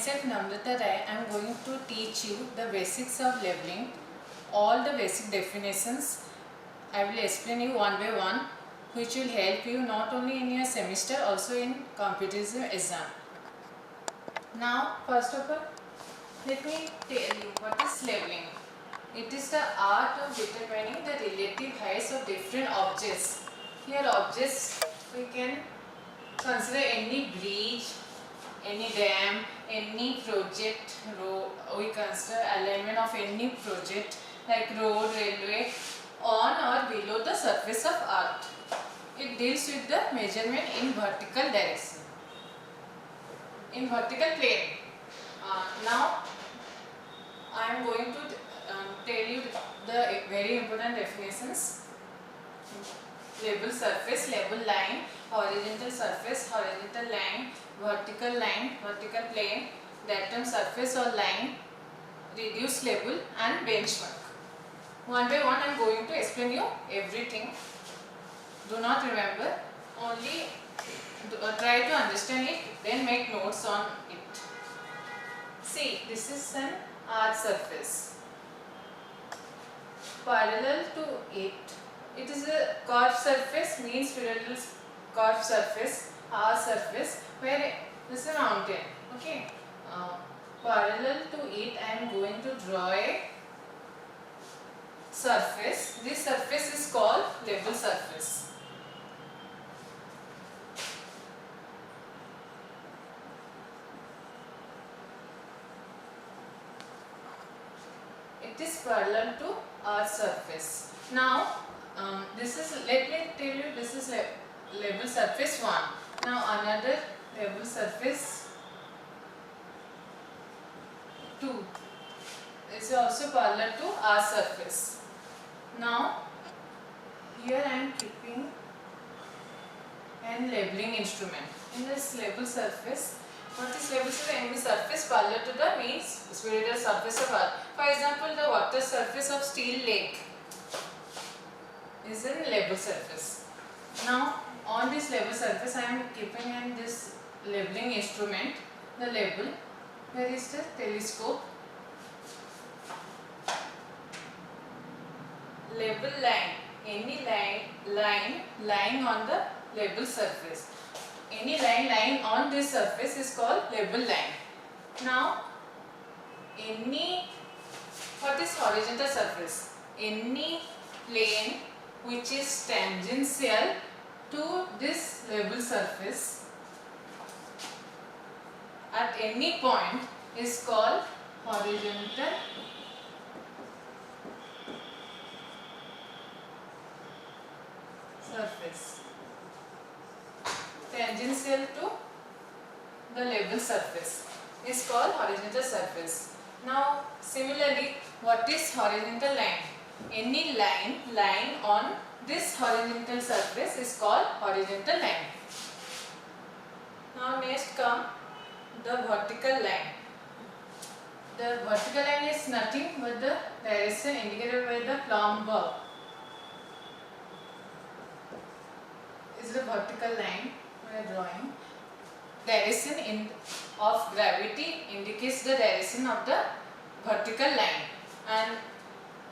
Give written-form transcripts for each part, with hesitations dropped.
Myself Namrata Rai. I am going to teach you the basics of leveling, all the basic definitions. I will explain you one by one, which will help you not only in your semester, also in competitive exam. Now, first of all, let me tell you what is leveling. It is the art of determining the relative heights of different objects. Here objects we can consider any bridge, any dam, any project, we consider alignment of any project like road, railway on or below the surface of earth. It deals with the measurement in vertical direction, in vertical plane. Now I am going to tell you the very important definitions. Level surface, level line, horizontal surface, horizontal line, vertical plane, datum surface or line, reduced level and benchmark. One by one I am going to explain you everything. Do not remember, only try to understand it, then make notes on it. See, this is an arch surface. Parallel to it, it is a curved surface, means parallel curved surface, arch surface, where this is a mountain. Okay, parallel to it I am going to draw a surface. This surface is called level surface. It is parallel to arch surface. Now this is, let me tell you, this is level surface 1. Now another level surface 2 is also parallel to arch surface. Now here I am keeping an leveling instrument. In this level surface, what is level surface? Any surface parallel to the means spherical surface of earth. For example, the water surface of steel lake is a level surface. Now on this level surface I am keeping in this leveling instrument, the level. Where is the telescope? Level line, any line lying on the level surface. Any line lying on this surface is called level line. Now what is horizontal surface? Any plane which is tangential to this level surface at any point is called horizontal surface. Tangential to the level surface is called horizontal surface. Now similarly, what is horizontal line? Any line lying on this horizontal surface is called horizontal line. Now next come the vertical line. The vertical line is nothing but the direction indicated by the plumb bob. Is the vertical line we are drawing. Direction of gravity indicates the direction of the vertical line, and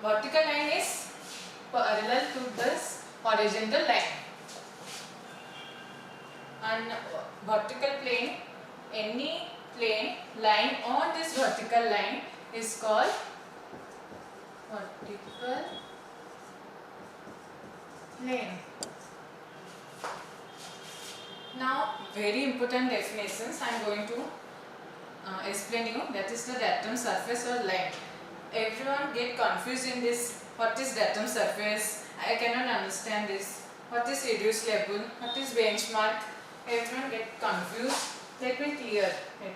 vertical line is parallel to this horizontal line. And vertical plane, any plane lying on this vertical line is called vertical plane. Now very important definitions I am going to explain you, that is the datum surface or line. Everyone get confused in this. What is datum surface? I cannot understand this. What is reduced level? What is benchmark? Everyone get confused. Let me clear it.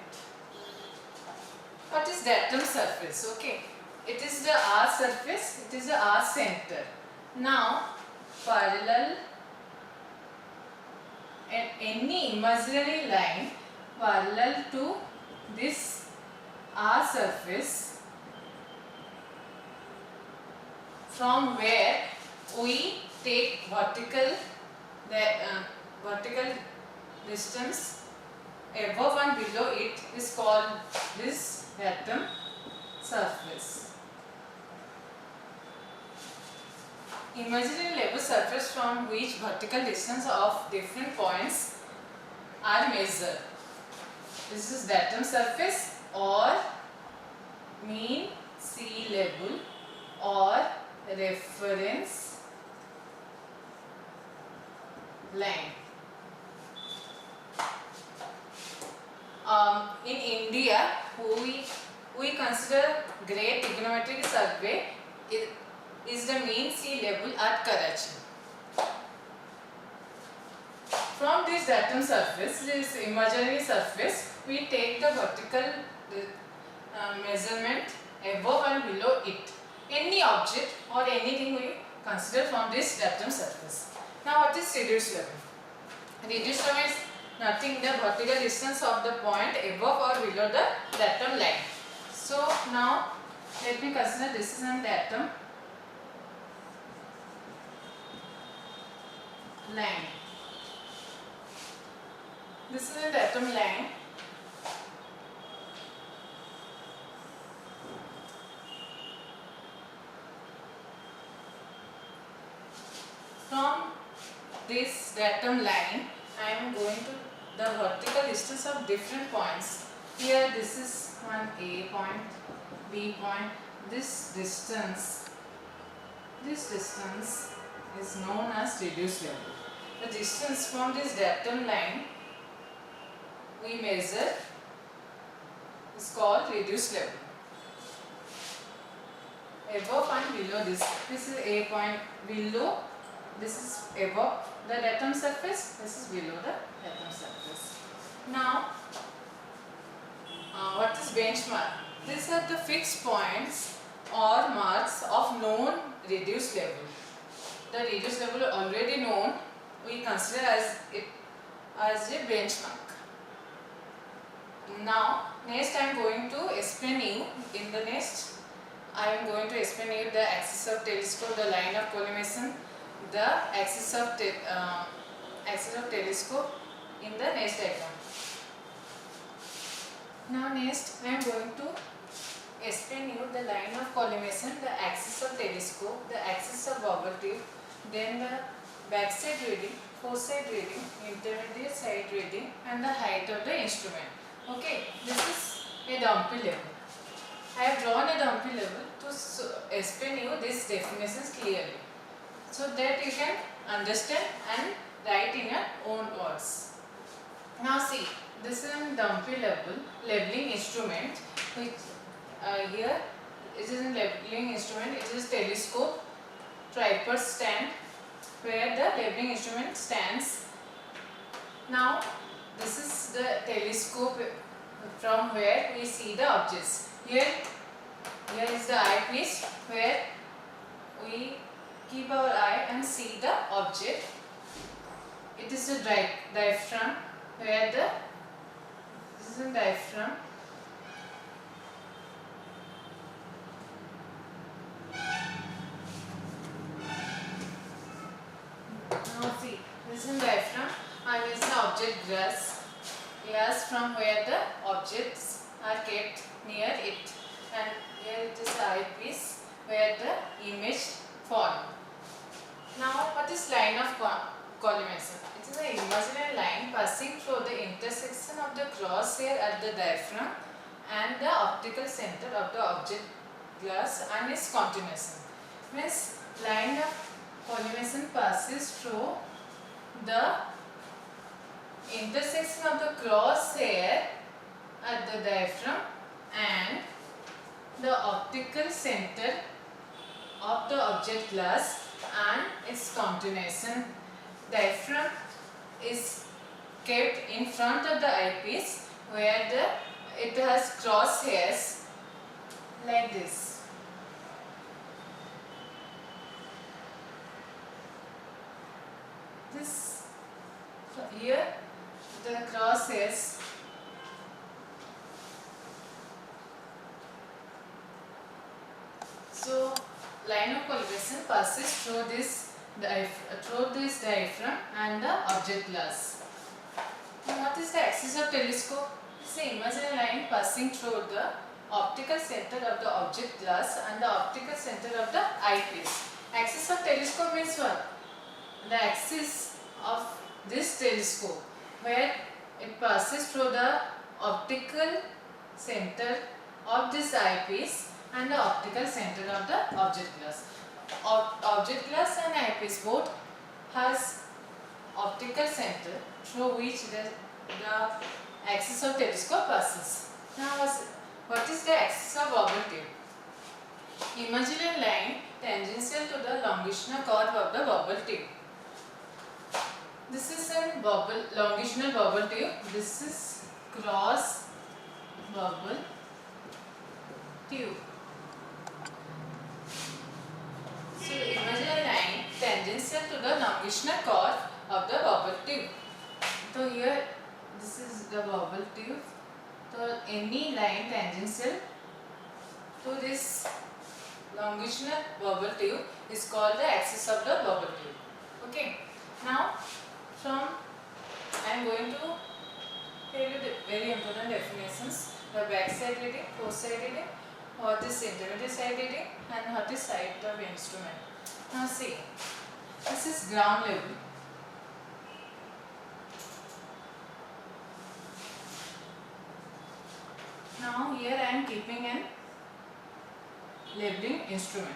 What is datum surface? Okay, it is the arch surface. It is the arch center. Now parallel and any imaginary line parallel to this arch surface, from where we take vertical distance above and below it is called this datum surface. Imaginary level surface from which vertical distance of different points are measured. This is datum surface or mean sea level or reference line. In India, we consider Great Trigonometric Survey is the mean sea level at Karachi. From this datum surface, this imaginary surface, we take the vertical measurement above and below it. Any object or anything we consider from this datum surface. Now what is reduced level? Reduced level is nothing, the vertical distance of the point above or below the datum line. So now let me consider this is an datum line. This is a datum line. From this datum line, I am going to the vertical distance of different points. Here this is one A point, B point. This distance is known as reduced level. The distance from this datum line we measure is called reduced level. Above and below this is A point, below this is above the datum surface, this is below the datum surface. Now what is benchmark? These are the fixed points or marks of known reduced level. The reduced level already known, we consider as a benchmark. Now next I am going to explain you in the next. I am going to explain you the axis of telescope, the line of collimation, the axis of telescope in the next diagram. Now next I am going to explain you the line of collimation, the axis of telescope, the axis of bubble tube, then the backside reading, foresight reading, intermediate side reading, and the height of the instrument. Okay, this is a dumpy level. I have drawn a dumpy level to explain you these definitions clearly, so that you can understand and write in your own words. Now see, this is a dumpy leveling instrument, which here it is a leveling instrument. It is telescope tripod stand where the leveling instrument stands. Now this is the telescope from where we see the objects. Here is the eyepiece where we keep our eye and see the object. It is the diaphragm where this is a diaphragm. Now see, this is a diaphragm and this is the object glass from where the objects are kept near it, and here it is the eyepiece where the image formed. Now what is line of collimation? It is an imaginary line passing through the intersection of the crosshair at the diaphragm and the optical center of the object glass and its continuation. Means line of collimation passes through the intersection of the crosshair at the diaphragm and the optical center of the object glass and its continuation. Diaphragm is kept in front of the eyepiece where it has crosshairs like this. Here the crosshairs so line of collimation passes through this diaphragm and the object glass. what is the axis of telescope? It's the imaginary line passing through the optical center of the object glass and the optical center of the eyepiece. Axis of telescope means what? The axis of this telescope, where it passes through the optical center of this eyepiece and the optical center of the object glass. Object glass and eyepiece both has optical center through which the axis of telescope passes. Now, what is the axis of bubble tube? Imaginary line tangential to the longitudinal curve of the bubble tube. This is a longitudinal bubble tube. This is cross bubble tube. So, imaginary line tangential to the longitudinal curve of the bubble tube. So, here this is the bubble tube. So, any line tangential to this longitudinal bubble tube is called the axis of the bubble tube. Okay. Now, I am going to tell you the very important definitions: the backside reading, foresight reading, what is intermediate side reading, and what is side of instrument. Now, see, this is ground level. Now, here I am keeping an leveling instrument.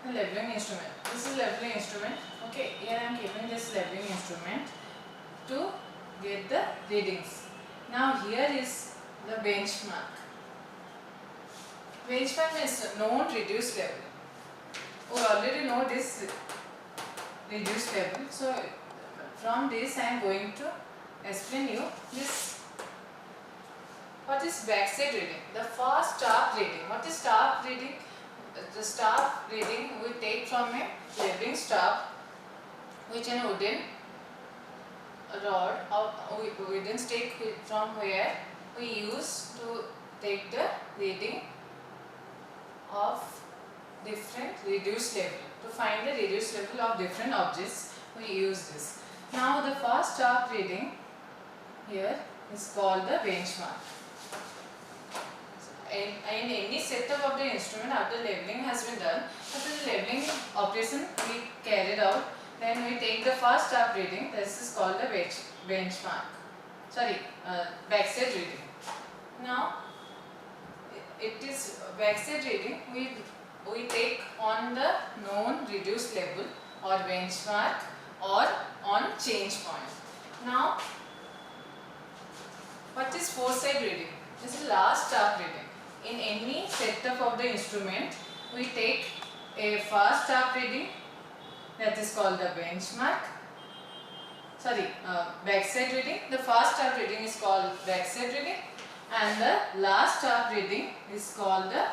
The leveling instrument. This is leveling instrument. Okay, here I am keeping this leveling instrument to get the readings. Now, here is the benchmark. Benchmark is known reduced level. We already know this reduced level. So, from this I am going to explain you this. What is backside reading? The first sharp reading. What is sharp reading? The sharp reading we take from a leveling sharp, which is a wooden rod, or wooden stick from where we use to take the reading of different reduced level. To find the reduced level of different objects, we use this. Now, the first sharp reading here is called the benchmark. In any setup of the instrument, after leveling has been done, after the leveling operation we carried out, then we take the first sharp reading. This is called the benchmark. Backside reading. Now, it is backside reading we take on the known reduced level or benchmark or on change point. Now, what is foresight reading? This is last sharp reading. In any setup of the instrument, we take a first sharp reading, that is called the benchmark. Backside reading. The first sharp reading is called backside reading, and the last sharp reading is called the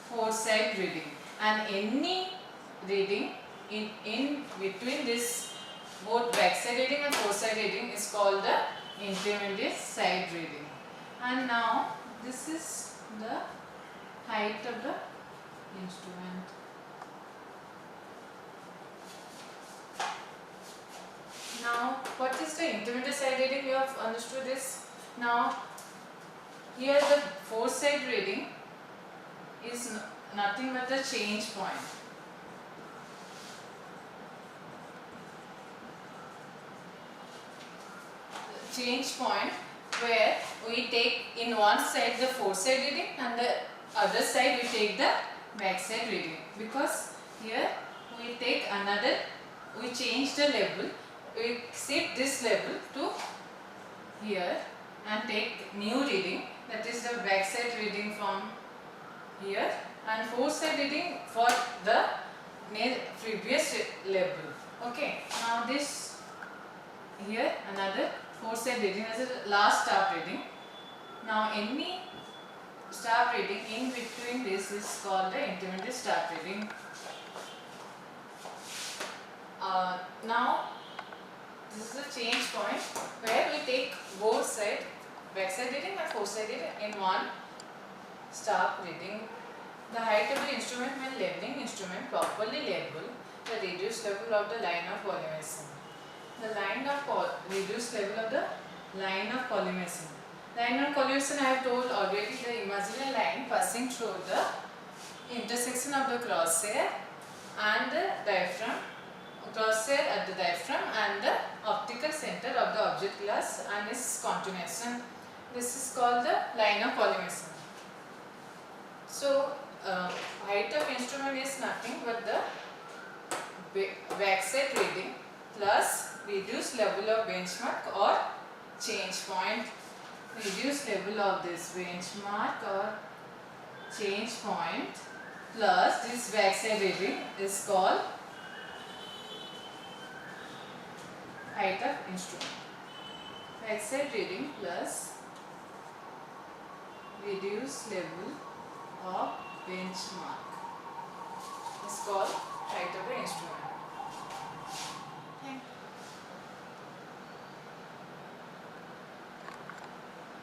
foresight reading. And any reading in between this both backside reading and foresight reading is called the intermediate side reading. And now this is the height of the instrument. Now, what is the intermediate side reading? You have understood this. Now, here the foresight reading is nothing but the change point. Change point where we take in one side the foresight reading and the other side we take the backside reading, because here we take another, we change the level, we shift this level to here and take new reading, that is the backside reading from here, and foresight reading for the previous level. Okay, now this here another foresight reading as a last sharp reading. Now, any sharp reading in between this is called the intermediate sharp reading. Now, this is a change point where we take both sides, backside reading and foresight reading, in one sharp reading. The height of the instrument when leveling instrument properly level the reduced level of the line of collimation. the line of reduced level of the line of collimation. Line of collimation I have told already, the imaginary line passing through the intersection of the crosshair and the diaphragm, crosshair at the diaphragm and the optical center of the object glass and its continuation. This is called the line of collimation. So, height of instrument is nothing but the backside reading plus reduced level of benchmark or change point. Reduced level of this benchmark or change point plus this backside reading is called height of instrument. Backside reading plus reduced level of benchmark is called height of the instrument.